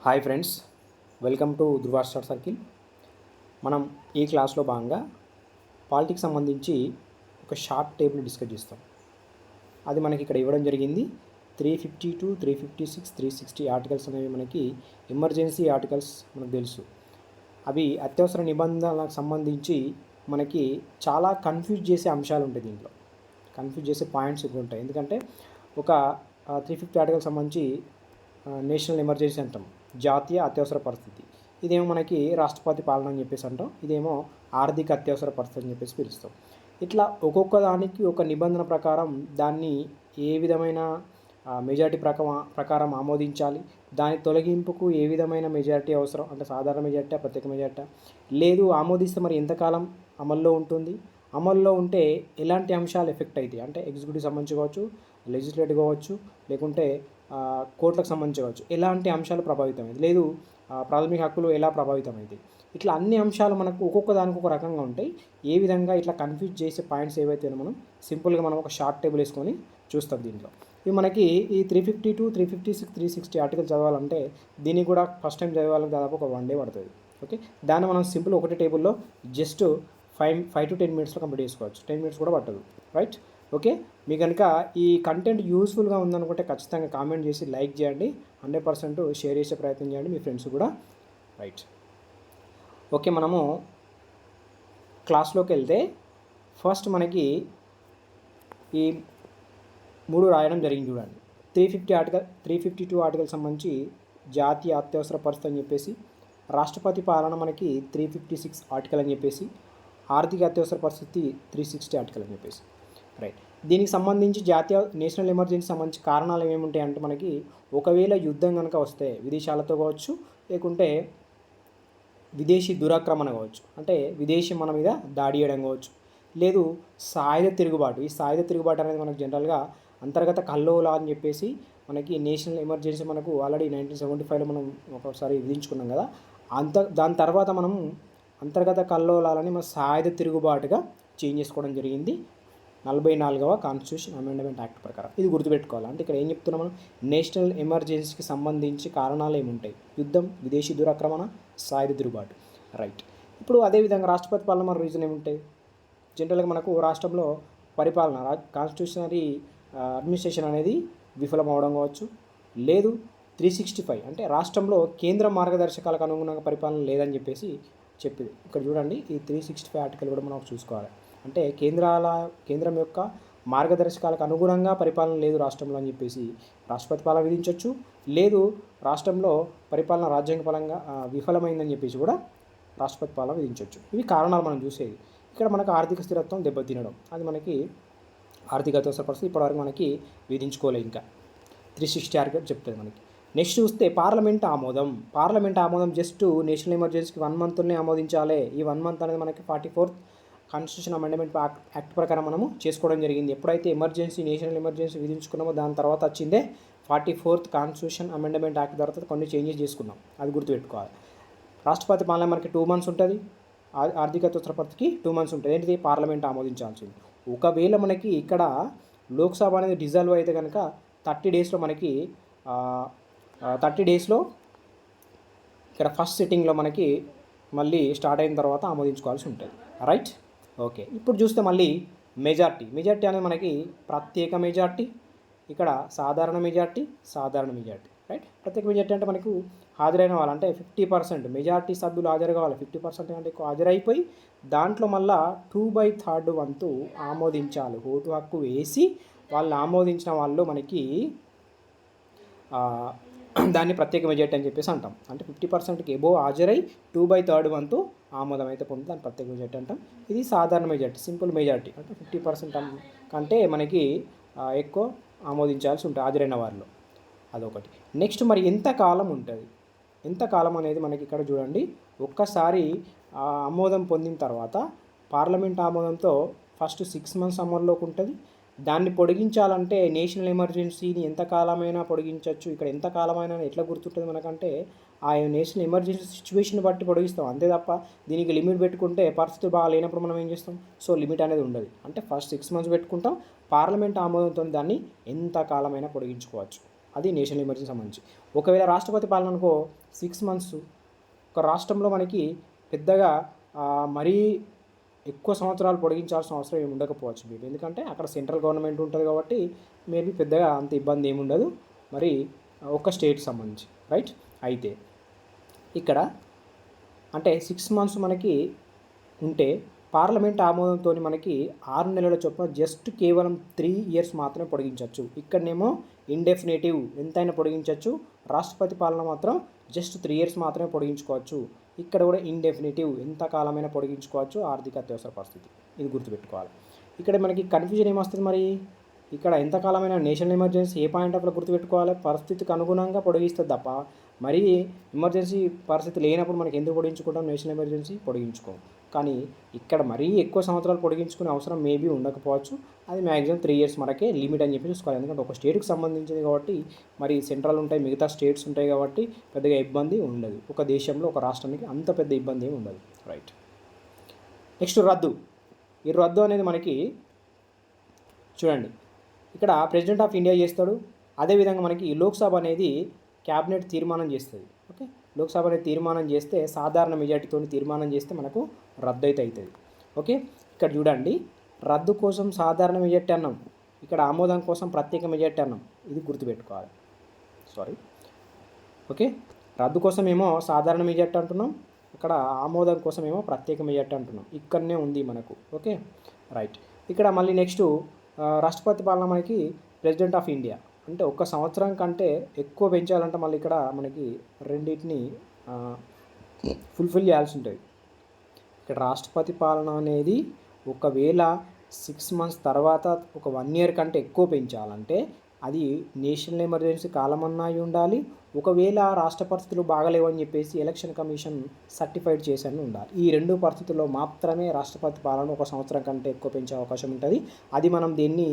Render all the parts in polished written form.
Hi friends, welcome to Dhruva star circle. మనం ఈ క్లాస్లో భాగంగా పాలిటిక్స్ సంబంధించి ఒక షార్ట్ టేబుల్ డిస్కస్ చేస్తాం. అది మనకి ఇక్కడ ఇవ్వడం జరిగింది. 352, 356, 360 ఆర్టికల్స్ అనేవి మనకి ఎమర్జెన్సీ ఆర్టికల్స్ మనకు తెలుసు. అవి అత్యవసర నిబంధనలకు సంబంధించి మనకి చాలా కన్ఫ్యూజ్ చేసే అంశాలు ఉంటాయి. దీంట్లో కన్ఫ్యూజ్ చేసే పాయింట్స్ ఎక్కువ ఉంటాయి. ఎందుకంటే ఒక 350 ఆర్టికల్ సంబంధించి నేషనల్ ఎమర్జెన్సీ అంటాం, జాతీయ అత్యవసర పరిస్థితి. ఇదేమో మనకి రాష్ట్రపతి పాలన అని చెప్పేసి అంటాం. ఇదేమో ఆర్థిక అత్యవసర పరిస్థితి అని చెప్పేసి పిలుస్తాం. ఇట్లా ఒక్కొక్క దానికి ఒక నిబంధన ప్రకారం దాన్ని ఏ విధమైన మెజారిటీ ప్రకారం ఆమోదించాలి, దాని తొలగింపుకు ఏ విధమైన మెజారిటీ అవసరం, అంటే సాధారణ మెజారిటీ, ప్రత్యేక మెజారిటీ, లేదు ఆమోదిస్తే మరి ఎంతకాలం అమల్లో ఉంటుంది, అమల్లో ఉంటే ఎలాంటి అంశాలు ఎఫెక్ట్ అవుతాయి, అంటే ఎగ్జిక్యూటివ్ సంబంధించి కావచ్చు, లెజిస్లేటివ్ కావచ్చు, లేకుంటే కోర్టులకు సంబంధించి కావచ్చు, ఎలాంటి అంశాలు ప్రభావితమైంది, లేదు ప్రాథమిక హక్కులు ఎలా ప్రభావితమైంది. ఇట్లా అన్ని అంశాలు మనకు ఒక్కొక్క దానికి ఒక రకంగా ఉంటాయి. ఏ విధంగా ఇట్లా కన్ఫ్యూజ్ చేసే పాయింట్స్ ఏవైతే మనం సింపుల్గా మనం ఒక షార్ట్ టేబుల్ వేసుకొని చూస్తాం. దీంట్లో ఇవి మనకి ఈ 352, 356, 360 ఆర్టికల్ చదవాలంటే దీన్ని కూడా ఫస్ట్ టైం చదవాలంటే దాదాపు ఒక 1 day పడుతుంది. ఓకే, దాన్ని మనం సింపుల్ ఒకటి టేబుల్లో జస్ట్ 5 to 10 minutesలో కంప్లీట్ చేసుకోవచ్చు. 10 minutes కూడా పట్టదు, రైట్? ఓకే, మీ కనుక ఈ కంటెంట్ యూస్ఫుల్గా ఉందనుకుంటే ఖచ్చితంగా కామెంట్ చేసి లైక్ చేయండి. 100% షేర్ చేసే ప్రయత్నం చేయండి మీ ఫ్రెండ్స్ కూడా, రైట్? ఓకే, మనము క్లాస్లోకి వెళ్తే ఫస్ట్ మనకి ఈ 3 రాయడం జరిగింది. చూడండి, 352 ఆర్టికల్ సంబంధించి జాతీయ అత్యవసర పరిస్థితి అని చెప్పేసి, రాష్ట్రపతి పాలన మనకి 356 ఆర్టికల్ అని చెప్పేసి, ఆర్థిక అత్యవసర పరిస్థితి 360 ఆర్టికల్ అని చెప్పేసి, రైట్? దీనికి సంబంధించి నేషనల్ ఎమర్జెన్సీ సంబంధించి కారణాలు ఏమేమి ఉంటాయి అంటే మనకి ఒకవేళ యుద్ధం కనుక వస్తే విదేశాలతో కావచ్చు, లేకుంటే విదేశీ దురాక్రమణ కావచ్చు, అంటే విదేశీ మన మీద దాడి చేయడం కావచ్చు, లేదు సాయుధ తిరుగుబాటు. ఈ సాయుధ తిరుగుబాటు అనేది మనకు జనరల్గా అంతర్గత కల్లోలా అని చెప్పేసి మనకి నేషనల్ ఎమర్జెన్సీ మనకు ఆల్రెడీ 1975లో మనం ఒకసారి విధించుకున్నాం కదా. దాని తర్వాత మనం అంతర్గత కల్లోలాలని మన సాయుధ తిరుగుబాటుగా చేంజ్ చేసుకోవడం జరిగింది 44వ కాన్స్టిట్యూషన్ అమెండ్మెంట్ యాక్ట్ ప్రకారం. ఇది గుర్తుపెట్టుకోవాలి. అంటే ఇక్కడ ఏం చెప్తున్నాం మనం, నేషనల్ ఎమర్జెన్సీకి సంబంధించి కారణాలు ఏముంటాయి, యుద్ధం, విదేశీ దురాక్రమణ, సాయుధ తిరుగుబాటు, రైట్? ఇప్పుడు అదేవిధంగా రాష్ట్రపతి పాలన మన రీజన్ ఏముంటాయి, జనరల్గా మనకు రాష్ట్రంలో పరిపాలన కాన్స్టిట్యూషనరీ అడ్మినిస్ట్రేషన్ అనేది విఫలం అవడం కావచ్చు, లేదు 365 అంటే రాష్ట్రంలో కేంద్ర మార్గదర్శకాలకు అనుగుణంగా పరిపాలన లేదని చెప్పేసి చెప్పింది. ఇక్కడ చూడండి, ఈ 365 ఆర్టికల్ కూడా మనం చూసుకోవాలి. అంటే కేంద్రం యొక్క మార్గదర్శకాలకు అనుగుణంగా పరిపాలన లేదు రాష్ట్రంలో అని చెప్పేసి రాష్ట్రపతి పాలన విధించవచ్చు, లేదు రాష్ట్రంలో పరిపాలన రాజ్యాంగపరంగా విఫలమైందని చెప్పేసి కూడా రాష్ట్రపతి పాలన విధించవచ్చు. ఇవి కారణాలు మనం చూసేది. ఇక్కడ మనకు ఆర్థిక స్థిరత్వం దెబ్బతినడం, అది మనకి ఆర్థిక అత్యవసర పరిస్థితి ఇప్పటివరకు మనకి విధించుకోలేదు. ఇంకా 360 ఆర్టికల్ చెప్తుంది మనకి. నెక్స్ట్ చూస్తే పార్లమెంట్ ఆమోదం జస్ట్ నేషనల్ ఎమర్జెన్సీకి 1 monthనే ఆమోదించాలి. ఈ 1 month అనేది మనకి 44th కాన్స్టిట్యూషన్ అమెండ్మెంట్ యాక్ట్ ప్రకారం మనము చేసుకోవడం జరిగింది. ఎప్పుడైతే నేషనల్ ఎమర్జెన్సీ విధించుకున్నామో దాని తర్వాత వచ్చిందే 44th కాన్స్టిట్యూషన్ అమెండ్మెంట్ యాక్ట్ తర్వాత కొన్ని చేంజెస్ చేసుకున్నాం, అది గుర్తుపెట్టుకోవాలి. రాష్ట్రపతి పాలన మనకి 2 months ఉంటుంది, ఆర్థిక అత్యవసర పరిస్థితికి 2 months ఉంటుంది. ఏంటిది, పార్లమెంట్ ఆమోదించాల్సింది. ఒకవేళ మనకి ఇక్కడ లోక్సభ అనేది డిజాల్వ్ అయితే కనుక 30 daysలో మనకి 30 daysలో ఇక్కడ ఫస్ట్ సిట్టింగ్లో మనకి మళ్ళీ స్టార్ట్ అయిన తర్వాత ఆమోదించుకోవాల్సి ఉంటుంది, రైట్? ఓకే, ఇప్పుడు చూస్తే మళ్ళీ మెజార్టీ అనేది మనకి ప్రత్యేక మెజార్టీ, ఇక్కడ సాధారణ మెజార్టీ, రైట్? ప్రత్యేక మెజార్టీ అంటే మనకు హాజరైన వాళ్ళు అంటే 50% మెజార్టీ సభ్యులు హాజరు కావాలి. 50% అంటే ఎక్కువ హాజరైపోయి దాంట్లో మళ్ళీ 2/3 వంతు ఆమోదించాలి. ఓటు హక్కు వేసి వాళ్ళు ఆమోదించిన వాళ్ళు మనకి దాన్ని ప్రత్యేక మెజార్టీ అని చెప్పేసి అంటాం. అంటే 50%కి ఎబో హాజరై 2/3 వంతు ఆమోదం అయితే పొంది దాన్ని ప్రత్యేక మెజార్టీ అంటాం. ఇది సాధారణ మెజార్టీ, సింపుల్ మెజార్టీ, అంటే 50% కంటే మనకి ఎక్కువ ఆమోదించాల్సి ఉంటుంది హాజరైన వారిలో, అదొకటి. నెక్స్ట్ మరి ఎంతకాలం ఉంటుంది, ఎంతకాలం అనేది మనకి ఇక్కడ చూడండి. ఒక్కసారి ఆమోదం పొందిన తర్వాత పార్లమెంట్ ఆమోదంతో ఫస్ట్ 6 months అమల్లోకి ఉంటుంది. దాన్ని పొడిగించాలంటే నేషనల్ ఎమర్జెన్సీని ఎంతకాలమైనా పొడిగించవచ్చు. ఇక్కడ ఎంతకాలమైనా ఎట్లా గుర్తుంటుంది మనకంటే ఆ నేషనల్ ఎమర్జెన్సీ సిచ్యువేషన్ బట్టి పొడిగిస్తాం, అంతే తప్ప దీనికి లిమిట్ పెట్టుకుంటే పరిస్థితి బాగా లేనప్పుడు మనం ఏం చేస్తాం, సో లిమిట్ అనేది ఉండదు. అంటే ఫస్ట్ 6 months పెట్టుకుంటాం, పార్లమెంట్ ఆమోదంతో దాన్ని ఎంతకాలమైనా పొడిగించుకోవచ్చు. అది నేషనల్ ఎమర్జెన్సీ సంబంధించి. ఒకవేళ రాష్ట్రపతి పాలన అనుకో 6 మంత్స్ ఒక రాష్ట్రంలో మనకి పెద్దగా మరీ ఎక్కువ సంవత్సరాలు పొడిగించాల్సిన అవసరం ఏమి ఉండకపోవచ్చు మేబీ, ఎందుకంటే అక్కడ సెంట్రల్ గవర్నమెంట్ ఉంటుంది కాబట్టి మేబీ పెద్దగా అంత ఇబ్బంది ఏమి ఉండదు మరి ఒక స్టేట్కి సంబంధించి, రైట్. అయితే ఇక్కడ అంటే 6 మంత్స్ మనకి ఉంటే పార్లమెంట్ ఆమోదంతో మనకి 6 నెలల చొప్పున జస్ట్ కేవలం 3 ఇయర్స్ మాత్రమే పొడిగించవచ్చు. ఇక్కడనేమో ఇండెఫినేటివ్ ఎంతైనా పొడిగించవచ్చు, రాష్ట్రపతి పాలన మాత్రం జస్ట్ 3 ఇయర్స్ మాత్రమే పొడిగించుకోవచ్చు. ఇక్కడ కూడా ఇండెఫినేటివ్ ఎంత కాలమైనా పొడిగించుకోవచ్చు ఆర్థిక అత్యవసర పరిస్థితి, ఇది గుర్తుపెట్టుకోవాలి. ఇక్కడ మనకి కన్ఫ్యూజన్ ఏమొస్తుంది మరి, ఇక్కడ ఎంతకాలమైన నేషనల్ ఎమర్జెన్సీ ఏ పాయింట్ ఆఫ్లో గుర్తుపెట్టుకోవాలి, పరిస్థితికి అనుగుణంగా పొడిగిస్తుంది తప్ప మరీ ఎమర్జెన్సీ పరిస్థితి లేనప్పుడు మనకి ఎందుకు పొడిగించుకుంటాం, నేషనల్ ఎమర్జెన్సీ పొడిగించుకోం. కానీ ఇక్కడ మరీ ఎక్కువ సంవత్సరాలు పొడిగించుకునే అవసరం మేబీ ఉండకపోవచ్చు, అది మ్యాక్సిమం 3 ఇయర్స్ మనకే లిమిట్ అని చెప్పి చూసుకోవాలి. ఎందుకంటే ఒక స్టేట్కి సంబంధించింది కాబట్టి మరి సెంట్రల్ ఉంటాయి, మిగతా స్టేట్స్ ఉంటాయి కాబట్టి పెద్దగా ఇబ్బంది ఉండదు. ఒక దేశంలో ఒక రాష్ట్రానికి అంత పెద్ద ఇబ్బంది ఏమి ఉండదు, రైట్. నెక్స్ట్ రద్దు. ఈ రద్దు అనేది మనకి చూడండి, ఇక్కడ ప్రెసిడెంట్ ఆఫ్ ఇండియా చేస్తాడు. అదేవిధంగా మనకి లోక్సభ అనేది క్యాబినెట్ తీర్మానం చేస్తుంది. ఓకే, లోక్సభ అనేది తీర్మానం చేస్తే సాధారణ మెజార్టీతో తీర్మానం చేస్తే మనకు రద్దు అయితే అవుతుంది. ఓకే, ఇక్కడ చూడండి, రద్దు కోసం సాధారణ మెజార్టీ అన్నాం, ఇక్కడ ఆమోదం కోసం ప్రత్యేక మెజార్టీ అన్నాం, ఇది గుర్తుపెట్టుకోవాలి. ఓకే, రద్దు కోసం ఏమో సాధారణ మెజార్టీ అంటున్నాం, ఇక్కడ ఆమోదం కోసం ఏమో ప్రత్యేక మెజార్టీ అంటున్నాం, ఇక్కడనే ఉంది మనకు. Okay, right. ఇక్కడ మళ్ళీ నెక్స్ట్ రాష్ట్రపతి పాలన మనకి ప్రెసిడెంట్ ఆఫ్ ఇండియా అంటే 1 సంవత్సరం కంటే ఎక్కువ పెంచాలంటే మళ్ళీ ఇక్కడ మనకి రెండింటిని ఫుల్ఫిల్ చేయాల్సి ఉంటుంది. ఇక్కడ రాష్ట్రపతి పాలన అనేది ఒకవేళ 6 మంత్స్ తర్వాత ఒక 1 ఇయర్ కంటే ఎక్కువ పెంచాలంటే అది నేషనల్ ఎమర్జెన్సీ కాలమన్నా అయి ఉండాలి, ఒకవేళ రాష్ట్ర పరిస్థితులు బాగలేవని చెప్పేసి ఎలక్షన్ కమిషన్ సర్టిఫైడ్ చేసని ఉండాలి. ఈ 2 పరిస్థితుల్లో మాత్రమే రాష్ట్రపతి పాలన 1 సంవత్సరం కంటే ఎక్కువ పెంచే అవకాశం ఉంటుంది. అది మనం దీన్ని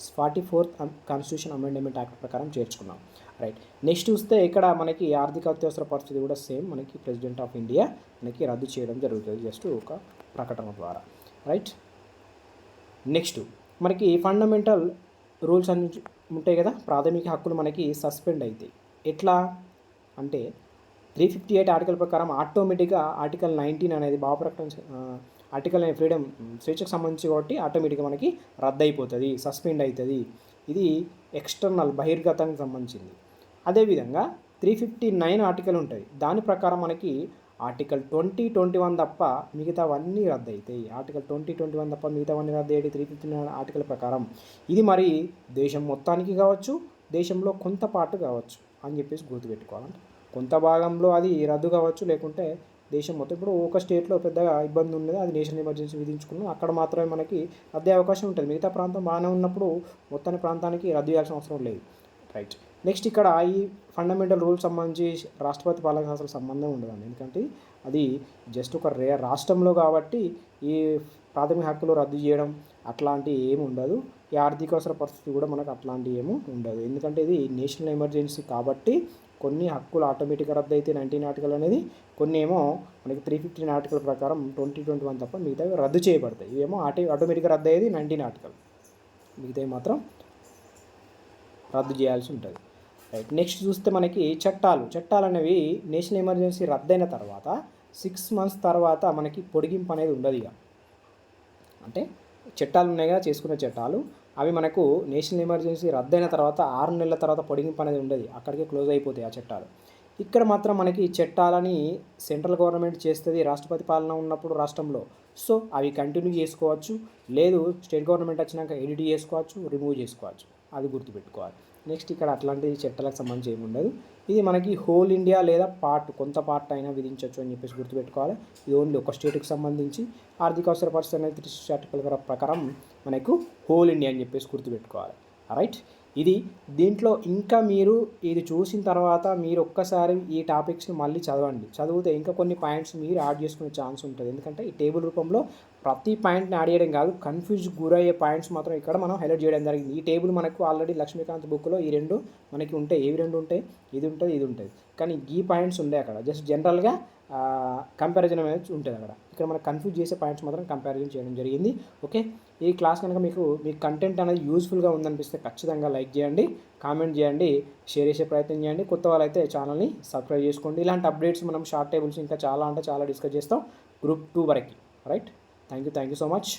44th కాన్స్టిట్యూషన్ అమెండ్మెంట్ యాక్ట్ ప్రకారం చేర్చుకున్నాం, రైట్. నెక్స్ట్ చూస్తే ఇక్కడ మనకి ఆర్థిక అత్యవసర పరిస్థితి కూడా సేమ్ మనకి ప్రెసిడెంట్ ఆఫ్ ఇండియా మనకి రద్దు చేయడం జరుగుతుంది జస్ట్ ఒక ప్రకటన ద్వారా, రైట్. నెక్స్ట్ మనకి ఫండమెంటల్ రూల్స్ అన్ని ఉంటాయి కదా, ప్రాథమిక హక్కులు మనకి సస్పెండ్ అవుతాయి. ఎట్లా అంటే 358 ఆర్టికల్ ప్రకారం ఆటోమేటిక్గా ఆర్టికల్ 19 అనేది ప్రకటన ఆర్టికల్ ఫ్రీడమ్ స్వేచ్ఛకు సంబంధించి కాబట్టి ఆటోమేటిక్గా మనకి రద్దు అయిపోతుంది, సస్పెండ్ అవుతుంది. ఇది ఎక్స్టర్నల్ బహిర్గతానికి సంబంధించింది. అదేవిధంగా 359 ఆర్టికల్ ఉంటుంది, దాని ప్రకారం మనకి ఆర్టికల్ 20, 21 తప్ప మిగతావన్నీ రద్దు అవుతాయి. ఆర్టికల్ 20, 21 తప్ప మిగతావన్నీ రద్దు అయ్యేది 359 ఆర్టికల్ ప్రకారం. ఇది మరి దేశం మొత్తానికి కావచ్చు, దేశంలో కొంత పాటు కావచ్చు అని చెప్పేసి గుర్తుపెట్టుకోవాలంటే కొంత భాగంలో అది రద్దు కావచ్చు, లేకుంటే దేశం మొత్తం. ఇప్పుడు ఒక స్టేట్లో పెద్దగా ఇబ్బంది ఉండదు, అది నేషనల్ ఎమర్జెన్సీ విధించుకున్నాం, అక్కడ మాత్రమే మనకి రద్దు అవకాశం ఉంటుంది. మిగతా ప్రాంతం బాగానే ఉన్నప్పుడు మొత్తాన్ని ప్రాంతానికి రద్దు చేయాల్సిన అవసరం లేదు, రైట్. నెక్స్ట్ ఇక్కడ ఈ ఫండమెంటల్ రూల్స్ సంబంధించి రాష్ట్రపతి పాలనకు అసలు సంబంధం ఉండదండి, ఎందుకంటే అది జస్ట్ ఒక రాష్ట్రంలో కాబట్టి ఈ ప్రాథమిక హక్కులు రద్దు చేయడం అట్లాంటి ఏమి ఉండదు. ఈ ఆర్థిక అవసర పరిస్థితి కూడా మనకు అట్లాంటి ఏమీ ఉండదు, ఎందుకంటే ఇది నేషనల్ ఎమర్జెన్సీ కాబట్టి కొన్ని హక్కులు ఆటోమేటిక్గా రద్దు అయితే 19 ఆర్టికల్ అనేది, కొన్ని ఏమో మనకి 359 ఆర్టికల్ ప్రకారం 2021 తప్ప మిగతావి రద్దు చేయబడతాయి. ఇవేమో ఆటోమేటిక్గా రద్దు అయ్యేది 19 ఆర్టికల్, మిగతావి మాత్రం రద్దు చేయాల్సి ఉంటుంది, రైట్. నెక్స్ట్ చూస్తే మనకి చట్టాలు అనేవి నేషనల్ ఎమర్జెన్సీ రద్దయిన తర్వాత 6 మంత్స్ తర్వాత మనకి పొడిగింపు అనేది ఉండదు. ఇక అంటే చట్టాలు ఉన్నాయి కదా, చేసుకునే చట్టాలు, అవి మనకు నేషనల్ ఎమర్జెన్సీ రద్దయిన తర్వాత 6 నెలల తర్వాత పొడిగింపు అనేది ఉండదు, అక్కడికే క్లోజ్ అయిపోతాయి ఆ చట్టాలు. ఇక్కడ మాత్రం మనకి చట్టాలని సెంట్రల్ గవర్నమెంట్ చేస్తుంది రాష్ట్రపతి పాలన ఉన్నప్పుడు రాష్ట్రంలో, సో అవి కంటిన్యూ చేసుకోవచ్చు, లేదు స్టేట్ గవర్నమెంట్ వచ్చినాక ఎడిట్ చేసుకోవచ్చు, రిమూవ్ చేసుకోవచ్చు, అది గుర్తుపెట్టుకోవాలి. నెక్స్ట్ ఇక్కడ అట్లాంటి చట్టాలకు సంబంధించి ఏమి ఉండదు. ఇది మనకి హోల్ ఇండియా లేదా కొంత పార్ట్ అయినా విధించవచ్చు అని చెప్పేసి గుర్తుపెట్టుకోవాలి. ఇది ఓన్లీ ఒక స్టేట్కి సంబంధించి ఆర్థిక అవసర పరిస్థితి అనేది 360 ఆర్టికల్ ప్రకారం మనకు హోల్ ఇండియా అని చెప్పేసి గుర్తుపెట్టుకోవాలి, రైట్. ఇది దీంట్లో ఇంకా మీరు ఇది చూసిన తర్వాత మీరు ఒక్కసారి ఈ టాపిక్స్ని మళ్ళీ చదివితే ఇంకా కొన్ని పాయింట్స్ మీరు యాడ్ చేసుకునే ఛాన్స్ ఉంటుంది, ఎందుకంటే ఈ టేబుల్ రూపంలో ప్రతి పాయింట్ని యాడ్ చేయడం కాదు, కన్ఫ్యూజ్ గురయ్యే పాయింట్స్ మాత్రం ఇక్కడ మనం హైలైట్ చేయడం జరిగింది. ఈ టేబుల్ మనకు ఆల్రెడీ లక్ష్మీకాంత్ బుక్లో ఈ 2 మనకి ఉంటాయి, ఏవి 2 ఉంటాయి, ఇది ఉంటుంది, ఇది ఉంటుంది, కానీ ఈ పాయింట్స్ ఉండే అక్కడ జస్ట్ జనరల్గా కంపారిజన్ అనేది ఉంటుంది అక్కడ. ఇక్కడ మనకు కన్ఫ్యూజ్ చేసే పాయింట్స్ మాత్రం కంపారిజన్ చేయడం జరిగింది. ఓకే, ఈ క్లాస్ కనుక మీకు కంటెంట్ అనేది యూస్ఫుల్గా ఉందనిపిస్తే ఖచ్చితంగా లైక్ చేయండి, కామెంట్ చేయండి, షేర్ చేసే ప్రయత్నం చేయండి. కొత్త వాళ్ళైతే ఛానల్ని సబ్స్క్రైబ్ చేసుకోండి. ఇలాంటి అప్డేట్స్ మనం షార్ట్ టేబుల్స్ ఇంకా చాలా డిస్కస్ చేస్తాం గ్రూప్ 2 వరకు. Right, thank you so much.